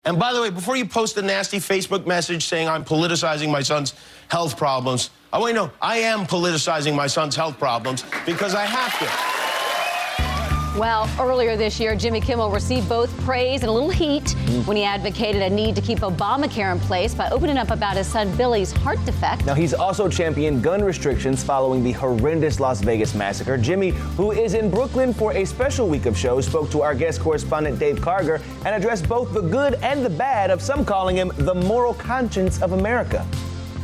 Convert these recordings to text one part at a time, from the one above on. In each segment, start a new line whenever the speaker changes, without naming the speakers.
And by the way, before you post a nasty Facebook message saying I'm politicizing my son's health problems, I want you to know I am politicizing my son's health problems because I have to.
Well, earlier this year, Jimmy Kimmel received both praise and a little heat when he advocated a need to keep Obamacare in place by opening up about his son Billy's heart defect.
Now, he's also championed gun restrictions following the horrendous Las Vegas massacre. Jimmy, who is in Brooklyn for a special week of shows, spoke to our guest correspondent Dave Karger and addressed both the good and the bad of some calling him the moral conscience of America.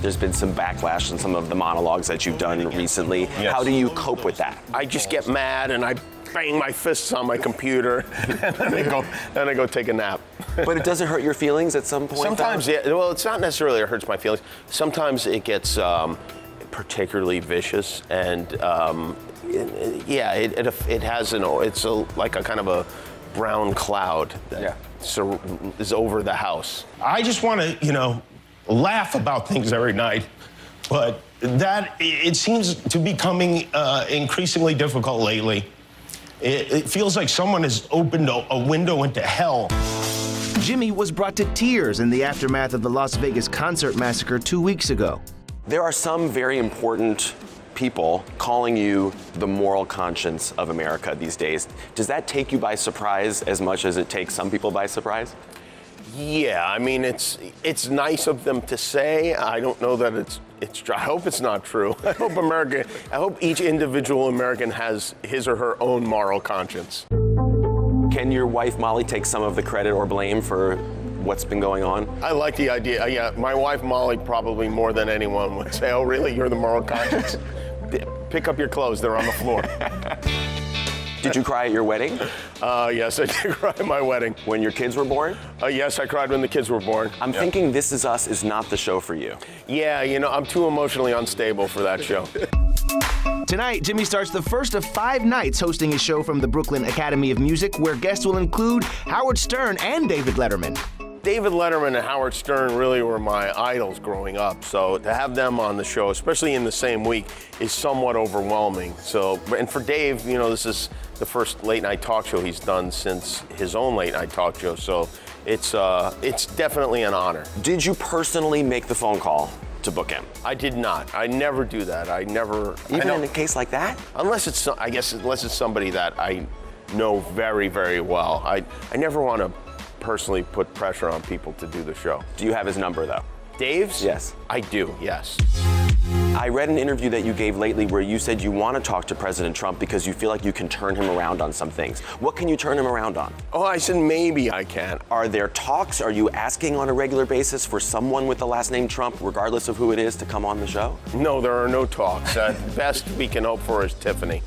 There's been some backlash in some of the monologues that you've done recently.
Yes.
How do you cope with that?
I just get mad and I bang my fists on my computer and then I go take a nap.
But it doesn't hurt your feelings at some point?
Sometimes, yeah. Well, it's not necessarily it hurts my feelings. Sometimes it gets particularly vicious, and it has like a kind of a brown cloud that is over the house. I just want to, laugh about things every night, but that it seems to be becoming increasingly difficult lately. It feels like someone has opened a window into hell.
Jimmy was brought to tears in the aftermath of the Las Vegas concert massacre 2 weeks ago.
There are some very important people calling you the moral conscience of America these days. Does that take you by surprise as much as it takes some people by surprise?
Yeah, I mean, it's nice of them to say. I don't know that it's true. I hope it's not true. I hope each individual American has his or her own moral conscience.
Can your wife, Molly, take some of the credit or blame for what's been going on?
I like the idea. Yeah, my wife, Molly, probably more than anyone would say, oh, really? You're the moral conscience? Pick up your clothes. They're on the floor.
Did you cry at your wedding?
Yes, I did cry at my wedding.
When your kids were born?
Yes, I cried when the kids were born.
I'm thinking This Is Us is not the show for you.
Yeah, I'm too emotionally unstable for that show.
Tonight, Jimmy starts the first of 5 nights hosting his show from the Brooklyn Academy of Music, where guests will include Howard Stern and David Letterman.
David Letterman and Howard Stern really were my idols growing up, so to have them on the show, especially in the same week, is somewhat overwhelming. So, and for Dave, this is the first late night talk show he's done since his own late night talk show, so it's definitely an honor.
Did you personally make the phone call to book him?
I did not. I never do that.
Even in a case like that?
Unless it's somebody that I know very, very well. I never want to personally put pressure on people to do the show.
Do you have his number, though?
Dave's?
Yes.
I do, yes.
I read an interview that you gave lately where you said you want to talk to President Trump because you feel like you can turn him around on some things. What can you turn him around on?
Oh, I said maybe I can.
Are there talks? Are you asking on a regular basis for someone with the last name Trump, regardless of who it is, to come on the show?
No, there are no talks. Best we can hope for is Tiffany.